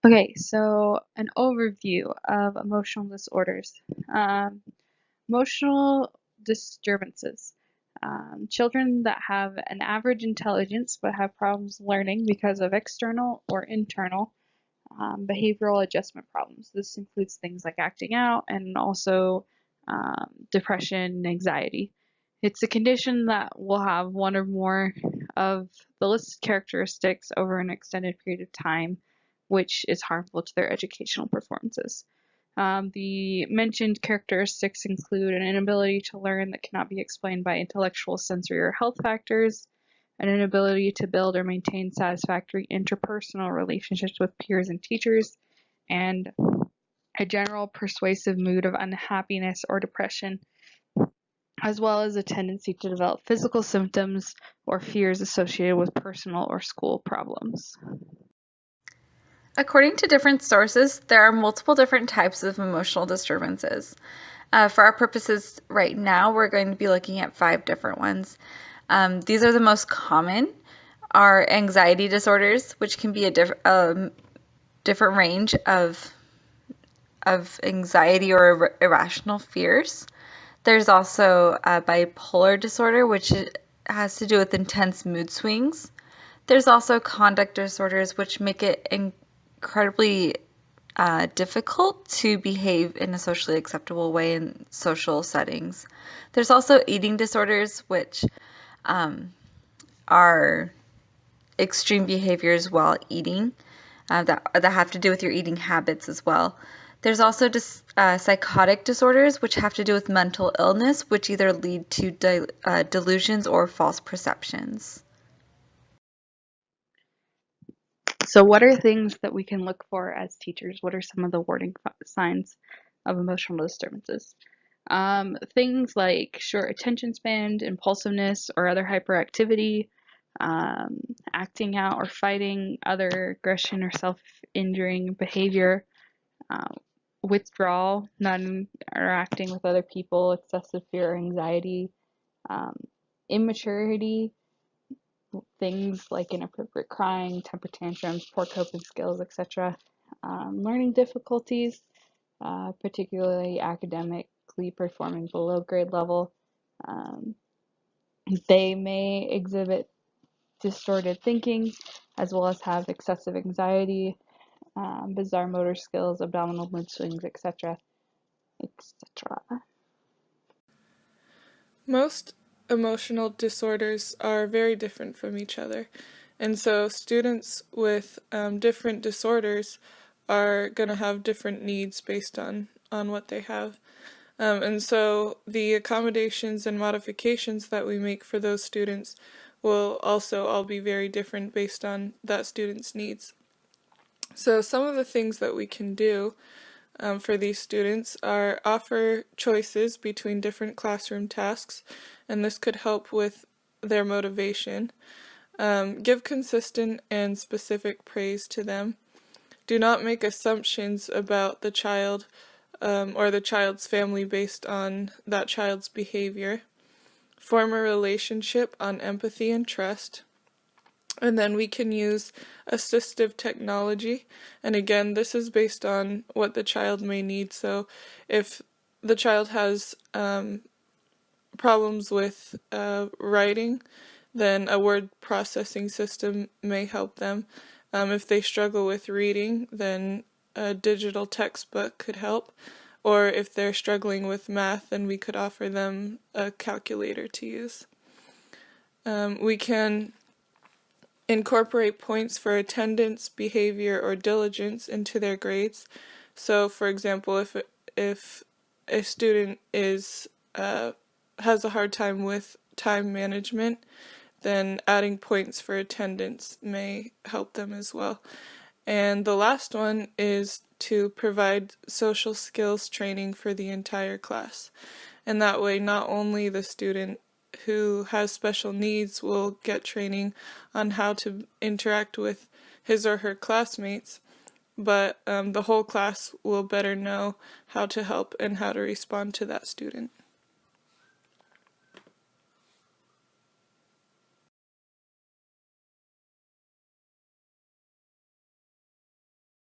Okay, so an overview of emotional disorders. Um, Emotional disturbances. Children that have an average intelligence but have problems learning because of external or internal behavioral adjustment problems. This includes things like acting out and also depression and anxiety. It's a condition that will have one or more of the listed characteristics over an extended period of time, which is harmful to their educational performances. The mentioned characteristics include an inability to learn that cannot be explained by intellectual, sensory, or health factors, an inability to build or maintain satisfactory interpersonal relationships with peers and teachers, and a general pervasive mood of unhappiness or depression, as well as a tendency to develop physical symptoms or fears associated with personal or school problems. According to different sources, there are multiple different types of emotional disturbances. For our purposes right now, we're going to be looking at 5 different ones. These are the most common are anxiety disorders, which can be a different range of anxiety or irrational fears. There's also a bipolar disorder, which has to do with intense mood swings. There's also conduct disorders, which make it incredibly difficult to behave in a socially acceptable way in social settings. There's also eating disorders, which are extreme behaviors while eating that have to do with your eating habits as well. There's also psychotic disorders, which have to do with mental illness, which either lead to delusions or false perceptions. So, what are things that we can look for as teachers? What are some of the warning signs of emotional disturbances? Things like short attention span, impulsiveness, or other hyperactivity, acting out or fighting other aggression or self-injuring behavior, uh, withdrawal, not interacting with other people, excessive fear or anxiety, um, immaturity, things like inappropriate crying, temper tantrums, poor coping skills, etc. Learning difficulties, particularly academically performing below grade level. Um, they may exhibit distorted thinking as well as have excessive anxiety, bizarre motor skills, abdominal mood swings, etc. etc. Most emotional disorders are very different from each other, and so students with different disorders are going to have different needs based on what they have. And so the accommodations and modifications that we make for those students will also all be very different based on that student's needs. So some of the things that we can do for these students are offer choices between different classroom tasks, and this could help with their motivation. Give consistent and specific praise to them. Do not make assumptions about the child or the child's family based on that child's behavior. Form a relationship on empathy and trust. And then we can use assistive technology. And again, this is based on what the child may need. So if the child has problems with writing, then a word processing system may help them. If they struggle with reading, then a digital textbook could help. Or if they're struggling with math, then we could offer them a calculator to use. We can incorporate points for attendance, behavior, or diligence into their grades. So, for example, if a student has a hard time with time management, then adding points for attendance may help them as well. And the last one is to provide social skills training for the entire class. And that way, not only the student who has special needs will get training on how to interact with his or her classmates, but the whole class will better know how to help and how to respond to that student.